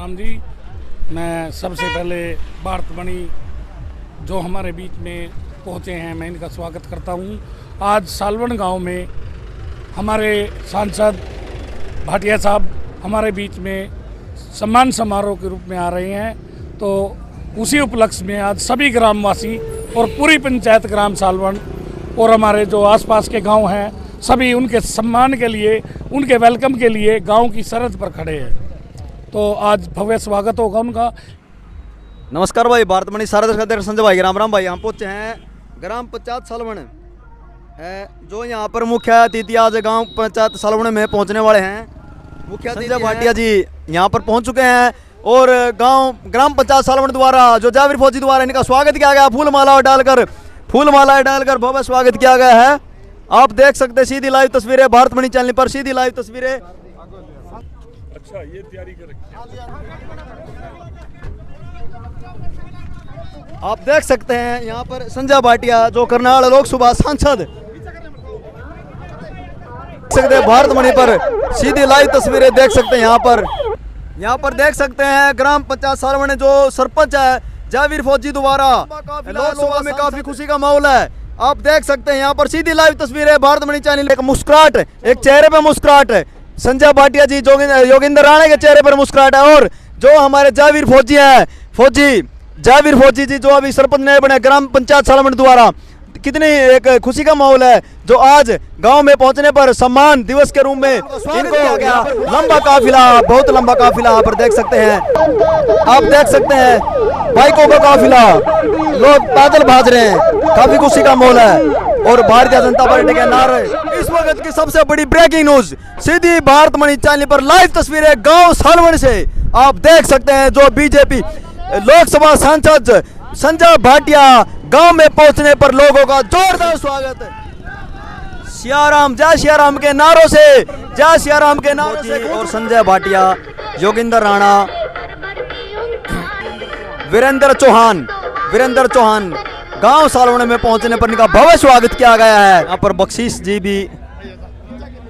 राम जी। मैं सबसे पहले भारतमणि जो हमारे बीच में पहुँचे हैं, मैं इनका स्वागत करता हूँ। आज सालवन गांव में हमारे सांसद भाटिया साहब हमारे बीच में सम्मान समारोह के रूप में आ रहे हैं, तो उसी उपलक्ष्य में आज सभी ग्रामवासी और पूरी पंचायत ग्राम सालवन और हमारे जो आसपास के गांव हैं सभी उनके सम्मान के लिए, उनके वेलकम के लिए गांव की सरहद पर खड़े हैं। तो आज भव्य स्वागत होगा उनका। नमस्कार भाई, भारतमणि सारदा अध्यक्ष संजय भाई राम भाई हम पहुँचे हैं ग्राम पंचायत सालवन है, जो यहाँ पर मुख्य अतिथि आज गांव पंचायत सालवन में पहुँचने वाले हैं। मुख्य संजय भाटिया जी यहाँ पर पहुँच चुके हैं और ग्राम पंचायत सालवन द्वारा जो जाविर फौजी द्वारा इनका स्वागत किया गया, फूलमाला डालकर भव्य स्वागत किया गया है। आप देख सकते हैं सीधी लाइव तस्वीरें भारतमणि चैनल पर, सीधी लाइव तस्वीरें। अच्छा, ये तैयारी कर आप देख सकते हैं यहाँ पर संजय भाटिया जो करनाल लोकसभा सांसद, देख सकते हैं भारतमणि पर सीधी लाइव तस्वीरें देख सकते हैं। यहाँ पर देख सकते हैं ग्राम पंचायत सालवन जो सरपंच है जाविर फौजी द्वारा, लोकसभा में काफी खुशी का माहौल है। आप देख सकते हैं यहाँ पर सीधी लाइव तस्वीरें भारतमणि चैनल। एक मुस्कुराहट, एक चेहरे पे मुस्कुराहट है संजय भाटिया जी, योगिंदर राणा के चेहरे पर मुस्कुराहट है। और जो हमारे जाविर फौजी हैं, जाविर फौजी जी जो अभी सरपंच नए बने ग्राम पंचायत सालवन द्वारा, कितनी एक खुशी का माहौल है। जो आज गांव में पहुंचने पर सम्मान दिवस के रूप में इनको गया लंबा काफिला, बहुत लंबा काफिला यहाँ पर देख सकते हैं। आप देख सकते हैं बाइकों का काफिला, लोग पैदल भाग रहे हैं, काफी खुशी का माहौल है। और भारतीय जनता पार्टी के नारे, इस वक्त की सबसे बड़ी ब्रेकिंग न्यूज सीधी भारतमणि चैनल पर लाइव तस्वीरें गाँव सालवन से आप देख सकते हैं। जो बीजेपी लोकसभा सांसद संजय भाटिया गांव में पहुंचने पर लोगों का जोरदार स्वागत है। सियाराम, जय सियाराम के नारों से, जय सियाराम के नारों से। और संजय भाटिया, योगिंदर राणा, वीरेंद्र चौहान गांव सालवन में पहुंचने पर इनका भव्य स्वागत किया गया है। यहाँ पर बख्शीश जी भी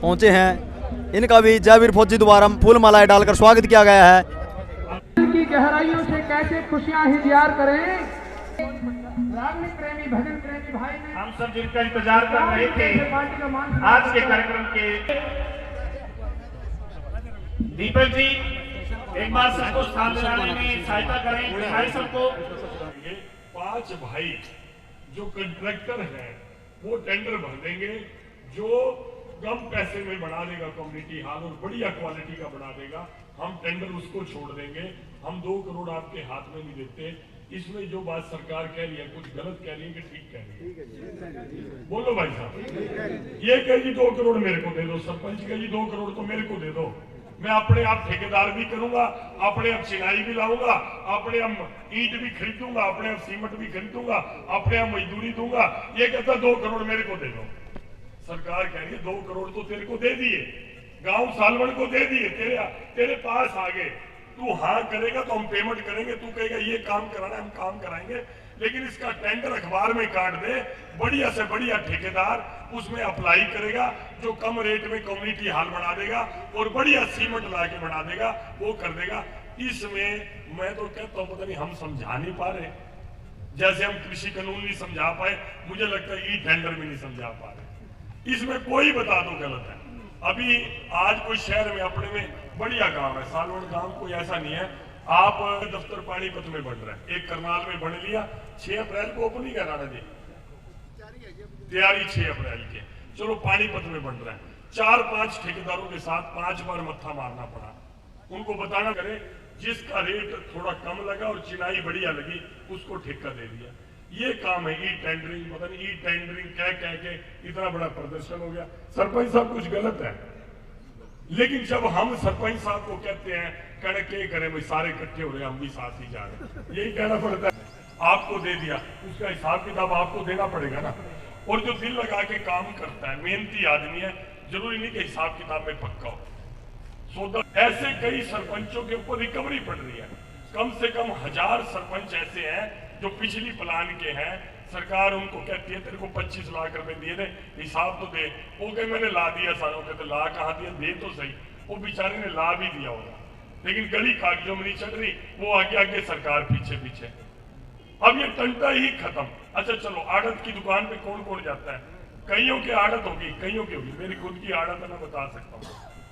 पहुंचे हैं, इनका भी जाविर फौजी द्वारा फूलमालाएं डालकर स्वागत किया गया है। की गहराइयों से कैसे खुशियां इज़हार करें। रागनी प्रेमी, भजन प्रेमी भाई ने हम सब जिनका इंतजार कर रहे थे आज के कार्यक्रम के, दीपक जी एक बार सबको स्थान दिलाने में सहायता करें। भाई सबको 5 भाई जो कंट्रैक्टर हैं वो टेंडर भर देंगे, जो कम पैसे में बना देगा कम्युनिटी हॉल और बढ़िया क्वालिटी का बना देगा, हम टेंडर उसको छोड़ देंगे। हम 2 करोड़ आपके हाथ में नहीं देते। इसमें जो बात सरकार कह रही है कुछ गलत कह रही है कि ठीक कह रही है? बोलो भाई साहब। ये कह जी 2 करोड़ मेरे को दे दो, सरपंच कह जी 2 करोड़ तो मेरे को दे दो, मैं अपने आप ठेकेदार भी करूंगा, अपने आप चिनाई भी लाऊंगा, अपने आप ईंट भी खरीदूंगा, अपने आप सीमेंट भी खरीदूंगा, अपने आप मजदूरी दूंगा। ये कहता 2 करोड़ मेरे को दे दो। सरकार कह रही है 2 करोड़ तो तेरे को दे दिए, गांव सालवन को दे दिए, तेरे पास आ गए, तू हाँ करेगा तो हम पेमेंट करेंगे, तू कहेगा ये काम कराना हम काम कराएंगे, लेकिन इसका टेंडर अखबार में काट दे, बढ़िया से बढ़िया ठेकेदार उसमें अप्लाई करेगा, जो कम रेट में कम्युनिटी हॉल बना देगा और बढ़िया सीमेंट ला के बना देगा, वो कर देगा। इसमें मैं तो कहता हूँ पता नहीं हम समझा नहीं पा रहे, जैसे हम कृषि कानून नहीं समझा पाए, मुझे लगता है ई टेंडर भी नहीं समझा पा रहे। इसमें कोई बता दो गलत है। अभी आज कोई शहर में अपने में बढ़िया काम है, सालवन गांव कोई ऐसा नहीं है। आप दफ्तर पानीपत में बन रहा है, एक करनाल में बन लिया, 6 अप्रैल को ओपनिंग है राणा जी, तैयारी 6 अप्रैल के, चलो पानीपत में बन रहा है। 4-5 ठेकेदारों के साथ 5 बार मत्था मारना पड़ा, उनको बताना करे जिसका रेट थोड़ा कम लगा और चिनाई बढ़िया लगी उसको ठेका दे दिया। ये काम है ई टेंडरिंग, पता नहीं ई टेंडरिंग कह के इतना बड़ा प्रदर्शन हो गया। सरपंच साहब कुछ गलत है, लेकिन जब हम सरपंच साहब को कहते हैं कड़े के करें भाई, सारे इकट्ठे हो रहे हम भी साथ ही जा रहे हैं, यही कहना पड़ता है। आपको दे दिया, उसका हिसाब किताब आपको देना पड़ेगा ना। और जो दिल लगा के काम करता है, मेहनती आदमी है, जरूरी नहीं कि हिसाब किताब में पक्का हो। सौदा ऐसे कई सरपंचों के ऊपर रिकवरी पड़ रही है, कम से कम 1000 सरपंच ऐसे हैं जो पिछली प्लान के हैं। सरकार उनको कहती है तेरे को 25 लाख रुपए दिए थे, हिसाब तो दे। वो कहे मैंने ला दिया सारों के, तो ला कहाँ दिया, दे तो सही। वो बेचारे ने ला भी दिया होगा, लेकिन गली खाक जो नहीं चल रही वो आगे आगे, सरकार पीछे पीछे। अब ये टंटा ही खत्म। अच्छा चलो, आड़त की दुकान पे कौन कौन जाता है? कईयों की आड़त होगी, कईयों की होगी। मेरी खुद की आड़त है, मैं बता सकता हूँ।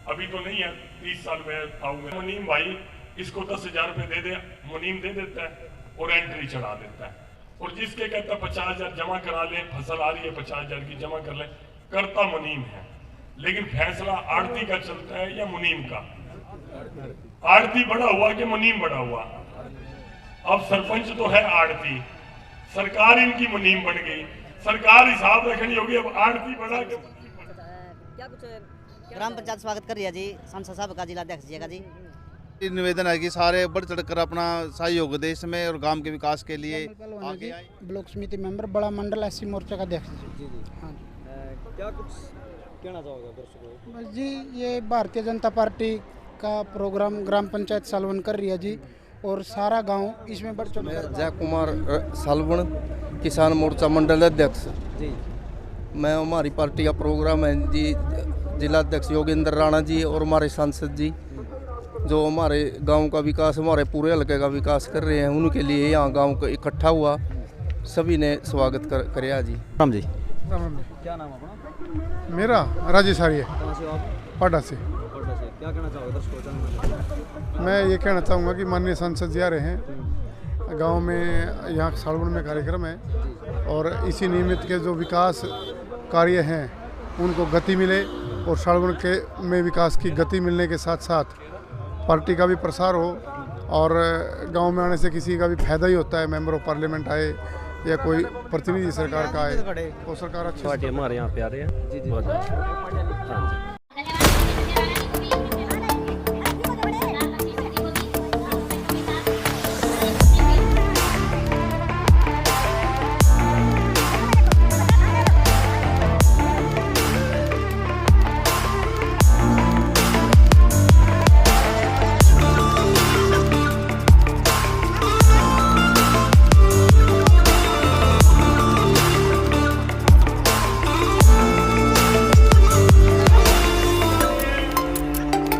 अभी तो नहीं है, 30 साल में था मैं। मुनीम भाई इसको 10,000 रुपये दे दे, मुनीम दे देता है और एंट्री चढ़ा देता है। और जिसके कहता है 50,000 जमा करा ले, फसल आ रही है 50,000 की जमा कर ले, करता मुनीम है। लेकिन फैसला आड़ती का चलता है या मुनीम का? आड़ती बड़ा हुआ कि मुनीम बड़ा हुआ? अब सरपंच तो है आड़ती, सरकार इनकी मुनीम बन गई। सरकार हिसाब रखनी होगी, अब आड़ती बड़ा के क्या कुछ ग्राम पंचायत स्वागत कर रही है जी सांसद साहब का, जिला अध्यक्ष जी का जी। निवेदन है कि सारे बढ़ चढ़कर अपना सहयोग दें इसमें और गांव के विकास के लिए आगे आए। ब्लॉक समिति मेंबर, बड़ा मंडल एससी मोर्चा का अध्यक्ष जी। हाँ क्या कुछ कहना चाहोगे दर्शकों? बस जी, ये भारतीय जनता पार्टी का प्रोग्राम ग्राम पंचायत सालवन कर रही है जी, और सारा गांव इसमें बढ़ चढ़ कर। जय कुमार सालवन, किसान मोर्चा मंडल अध्यक्ष जी। मैं, हमारी पार्टी का प्रोग्राम है जी, जिला अध्यक्ष योगेंद्र राणा जी और हमारे सांसद जी जो हमारे गांव का विकास, हमारे पूरे हल्के का विकास कर रहे हैं, उनके लिए यहाँ गांव को इकट्ठा हुआ, सभी ने स्वागत कराया जी। राम जी, क्या नाम अपना? मेरा राजेश आर्य, कहाँ से हो आप? पाटा से। क्या कहना चाहोगे दर्शकों? मैं ये कहना चाहूँगा कि माननीय सांसद जी आ रहे हैं गांव में, यहाँ सालवन में कार्यक्रम है, और इसी निमित्त के जो विकास कार्य हैं उनको गति मिले, और सालवन के में विकास की गति मिलने के साथ साथ पार्टी का भी प्रसार हो, और गांव में आने से किसी का भी फायदा ही होता है। मेंबर ऑफ पार्लियामेंट आए या कोई प्रतिनिधि सरकार का आए, तो सरकार अच्छी पार्टी हमारे यहाँ पे आ रहे हैं जी। बहुत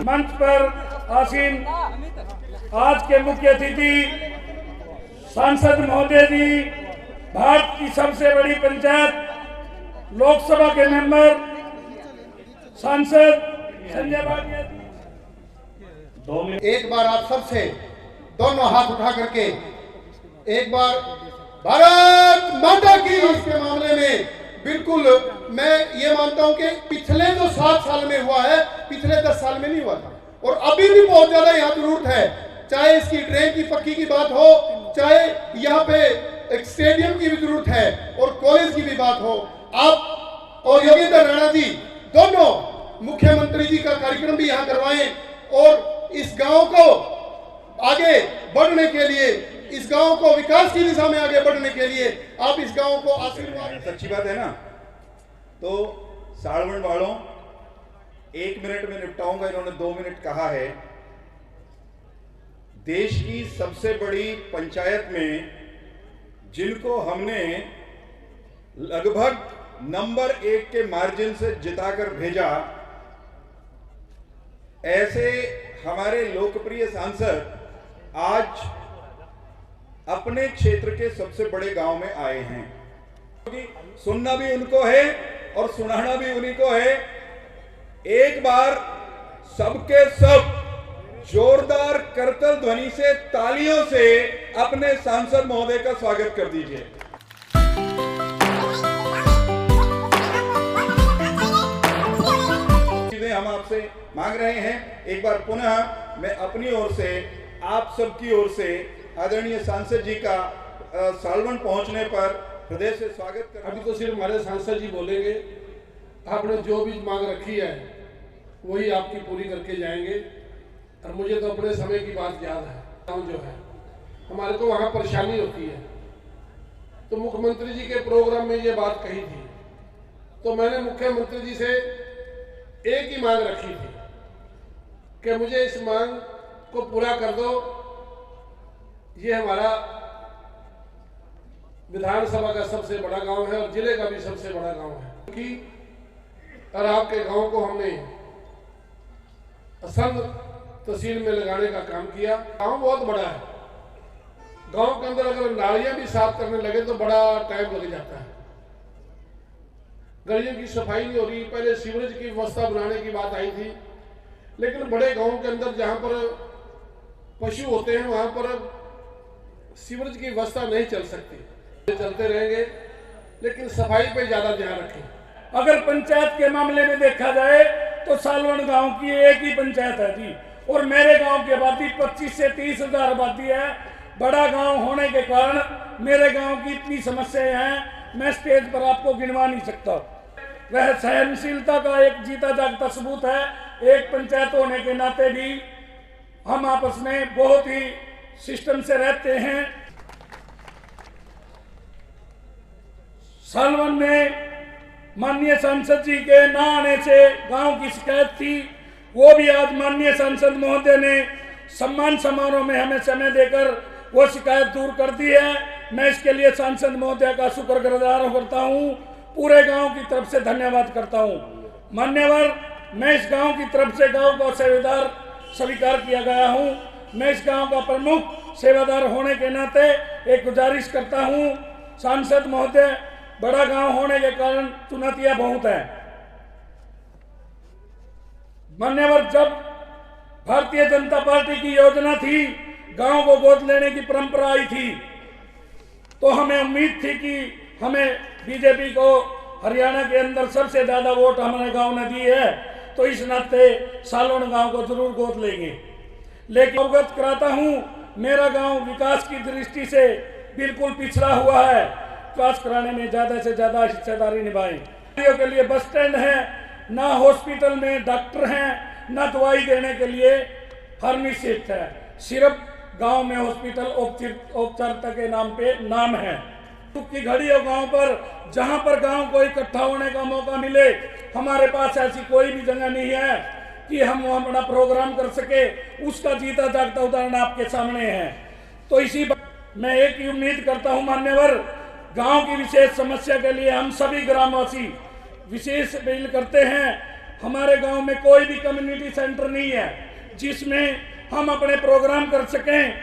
मंच पर आसीन आज के मुख्य अतिथि सांसद महोदय जी, भारत की सबसे बड़ी पंचायत लोकसभा के मेंबर सांसद संजय भाटिया जी। एक बार आप सबसे दोनों हाथ उठा करके एक बार भारत माता की इसके मामले में बिल्कुल मैं ये मानता हूं कि पिछले जो 7 साल में हुआ है, पिछले 10 साल में नहीं हुआ था, और अभी भी बहुत ज्यादा यहाँ जरूरत है। चाहे इसकी ड्रेन की पक्की की बात हो, चाहे यहाँ पे एक स्टेडियम की भी जरूरत है, और कॉलेज की भी बात हो। आप और योगेंद्र राणा जी दोनों मुख्यमंत्री जी का कार्यक्रम भी यहाँ करवाएं, और इस गांव को आगे बढ़ने के लिए, इस गांव को विकास की दिशा में आगे बढ़ने के लिए आप इस गांव को आशीर्वाद। सच्ची बात है ना। तो सालवन वालों, 1 मिनट में निपटाऊंगा, इन्होंने 2 मिनट कहा है। देश की सबसे बड़ी पंचायत में जिनको हमने लगभग नंबर 1 के मार्जिन से जिताकर भेजा, ऐसे हमारे लोकप्रिय सांसद आज अपने क्षेत्र के सबसे बड़े गांव में आए हैं। सुनना भी उनको है और सुनाना भी उन्हीं को है। एक बार सबके सब जोरदार करतल ध्वनि से, तालियों से अपने सांसद महोदय का स्वागत कर दीजिए। चीजें हम आपसे मांग रहे हैं। एक बार पुनः मैं अपनी ओर से, आप सबकी ओर से आदरणीय सांसद जी का सालवन पहुंचने पर हृदय से स्वागत कर। अभी तो सिर्फ हमारे सांसद जी बोलेंगे, आपने जो भी मांग रखी है वही आपकी पूरी करके जाएंगे। और मुझे तो अपने समय की बात याद है, जो है हमारे को वहाँ परेशानी होती है, तो मुख्यमंत्री जी के प्रोग्राम में ये बात कही थी, तो मैंने मुख्यमंत्री जी से एक ही मांग रखी थी कि मुझे इस मांग को पूरा कर दो। ये हमारा विधानसभा का सबसे बड़ा गांव है और जिले का भी सबसे बड़ा गांव है, क्योंकि और आपके गांव को हमने असंध तहसील में लगाने का काम किया। गांव बहुत बड़ा है, गांव के अंदर अगर नालियां भी साफ करने लगे तो बड़ा टाइम लग जाता है। गलियों की सफाई नहीं हो रही। पहले सीवरेज की व्यवस्था बनाने की बात आई थी, लेकिन बड़े गांव के अंदर जहां पर पशु होते हैं वहां पर सीवरेज की व्यवस्था नहीं चल सकती। चलते रहेंगे, लेकिन सफाई पे ज्यादा ध्यान रखें। अगर पंचायत के मामले में देखा जाए तो सालवन गांव की एक ही पंचायत है जी, और मेरे गांव की आबादी 25 से 30 हजार आबादी है। बड़ा गांव होने के कारण मेरे गांव की इतनी समस्याएं हैं, मैं स्टेज पर आपको गिनवा नहीं सकता। वह सहनशीलता का एक जीता जागता सबूत है। एक पंचायत होने के नाते भी हम आपस में बहुत ही सिस्टम से रहते हैं। सालवन में माननीय सांसद जी के ना आने से गांव की शिकायत थी, वो भी आज माननीय सांसद महोदय ने सम्मान समारोह में हमें समय देकर वो शिकायत दूर कर दी है। मैं इसके लिए सांसद महोदय का शुक्रगुजार करता हूँ, पूरे गांव की तरफ से धन्यवाद करता हूँ। मान्यवर, मैं इस गांव की तरफ से गांव का सेवादार स्वीकार किया गया हूँ। मैं इस गांव का प्रमुख सेवादार होने के नाते एक गुजारिश करता हूँ, सांसद महोदय, बड़ा गांव होने के कारण चुनौतियां बहुत हैं। मान्यवर, जब भारतीय जनता पार्टी की योजना थी, गांव को गोद लेने की परंपरा आई थी, तो हमें उम्मीद थी कि हमें बीजेपी को हरियाणा के अंदर सबसे ज्यादा वोट हमारे गांव ने दी है, तो इस नाते सालवन गांव को जरूर गोद लेंगे। लेकिन अवगत कराता हूं, मेरा गांव विकास की दृष्टि से बिल्कुल पिछड़ा हुआ है। विकास कराने में ज्यादा से ज्यादा हिस्सेदारी निभाएं। के लिए बस स्टैंड है, ना हॉस्पिटल में डॉक्टर हैं, ना दवाई देने के लिए फार्मासिस्ट है। सिर्फ गांव में हॉस्पिटल औपचारिकता के नाम पे नाम है। दुख की घड़ी हो गांव पर, जहां पर गांव को इकट्ठा होने का मौका मिले, हमारे पास ऐसी कोई भी जगह नहीं है कि हम अपना प्रोग्राम कर सके। उसका जीता जागता उदाहरण आपके सामने है। तो इसी मैं एक ही उम्मीद करता हूं मान्यवर, गांव की विशेष समस्या के लिए हम सभी ग्रामवासी विशेष अपील करते हैं। हमारे गांव में कोई भी कम्युनिटी सेंटर नहीं है जिसमें हम अपने प्रोग्राम कर सकें।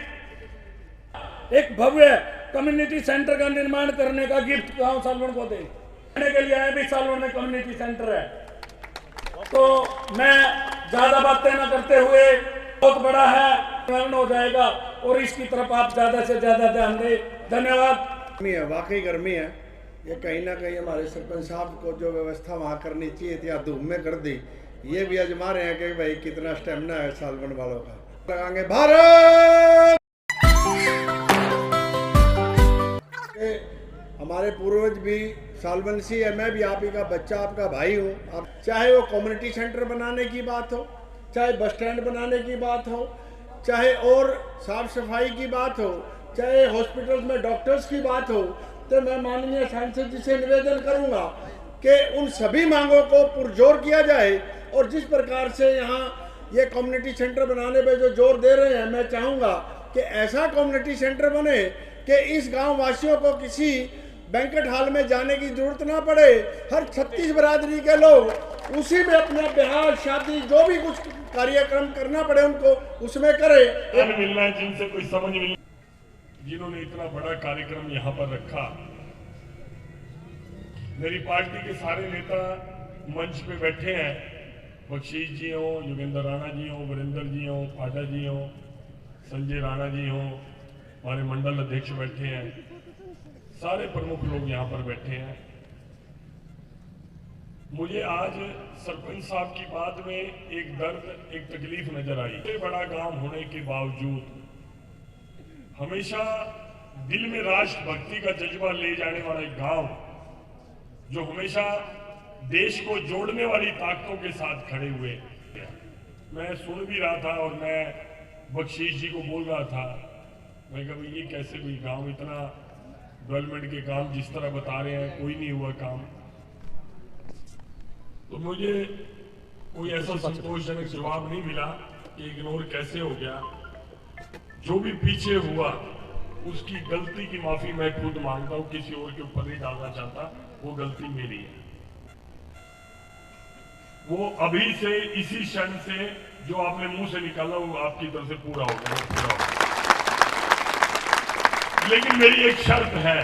एक भव्य कम्युनिटी सेंटर का निर्माण करने का गिफ्ट गांव सालवन को देने के लिए आए भी सालवन में कम्युनिटी सेंटर है। तो मैं ज्यादा बातें न करते हुए, बहुत बड़ा है, हो जाएगा और इसकी तरफ आप ज्यादा से ज्यादा ध्यान दें। धन्यवाद। गर्मी है, वाकई गर्मी है। ये कहीं ना कहीं हमारे सरपंच साहब को जो व्यवस्था वहाँ करनी चाहिए थी, या धूम में कर दी। ये भी आजमा रहे हैं कि भाई कितना स्टेमिना है सालवन वालों का। लगाएंगे भारत। हमारे पूर्वज भी सालवन से है, मैं भी आप ही का बच्चा, आपका भाई हूँ। आप चाहे वो कम्युनिटी सेंटर बनाने की बात हो, चाहे बस स्टैंड बनाने की बात हो, चाहे और साफ सफाई की बात हो, चाहे हॉस्पिटल में डॉक्टर्स की बात हो, तो मैं माननीय सांसद जी से निवेदन करूंगा कि उन सभी मांगों को पुरजोर किया जाए। और जिस प्रकार से यहाँ ये कम्युनिटी सेंटर बनाने पे जो जोर दे रहे हैं, मैं चाहूँगा कि ऐसा कम्युनिटी सेंटर बने कि इस गांव वासियों को किसी बैंकेट हॉल में जाने की जरूरत ना पड़े। हर 36 बरादरी के लोग उसी में अपना ब्याह शादी जो भी कुछ कार्यक्रम करना पड़े उनको उसमें करे। मिलना है जिनसे कोई समझ मिल, जिन्होंने इतना बड़ा कार्यक्रम यहाँ पर रखा। मेरी पार्टी के सारे नेता मंच पे बैठे हैं, बख्शीश जी हो, योगेंद्र राणा जी हो, वीरेंद्र जी हो, पाटा जी हो, संजय राणा जी हो, हमारे मंडल अध्यक्ष बैठे हैं, सारे प्रमुख लोग यहाँ पर बैठे हैं। मुझे आज सरपंच साहब की बात में एक दर्द, एक तकलीफ नजर आई। इतने बड़ा गांव होने के बावजूद हमेशा दिल में राष्ट्रभक्ति का जज्बा ले जाने वाला एक गांव, जो हमेशा देश को जोड़ने वाली ताकतों के साथ खड़े हुए। मैं सुन भी रहा था और मैं बख्शीश जी को बोल रहा था, मैं कहा ये कैसे कोई गांव, इतना डेवलपमेंट के काम जिस तरह बता रहे हैं कोई नहीं हुआ काम। तो मुझे कोई ऐसा संतोषजनक जवाब नहीं मिला कि इग्नोर कैसे हो गया। जो भी पीछे हुआ उसकी गलती की माफी मैं खुद मांगता हूं, किसी और के ऊपर नहीं डालना चाहता, वो गलती मेरी है। वो अभी से इसी क्षण से जो आपने मुंह से निकाला वो आपकी तरफ से पूरा होगा। लेकिन मेरी एक शर्त है,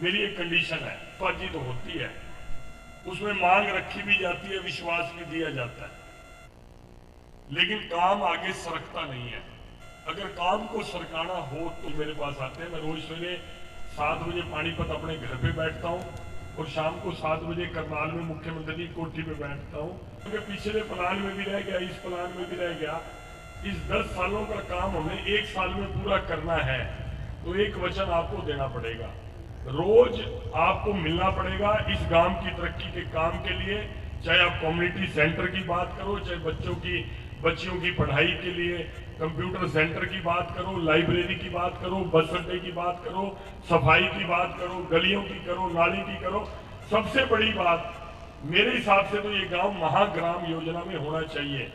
मेरी एक कंडीशन है। बातचीत तो होती है, उसमें मांग रखी भी जाती है, विश्वास भी दिया जाता है, लेकिन काम आगे सरकता नहीं है। अगर काम को सरकाना हो तो मेरे पास आते हैं। मैं रोज सवेरे 7 बजे पानीपत अपने घर पे बैठता हूँ और शाम को 7 बजे करनाल में मुख्यमंत्री की कोठी पे बैठता हूँ। क्योंकि पिछले प्लान में भी रह गया, इस प्लान में भी रह गया। इस 10 सालों का काम हमें 1 साल में पूरा करना है, तो एक वचन आपको देना पड़ेगा, रोज आपको मिलना पड़ेगा इस गांव की तरक्की के काम के लिए। चाहे आप कम्युनिटी सेंटर की बात करो, चाहे बच्चियों की पढ़ाई के लिए कंप्यूटर सेंटर की बात करो, लाइब्रेरी की बात करो, बस अड्डे की बात करो, सफाई की बात करो, गलियों की करो, नाली की करो। सबसे बड़ी बात मेरे हिसाब से तो ये गांव महाग्राम योजना में होना चाहिए।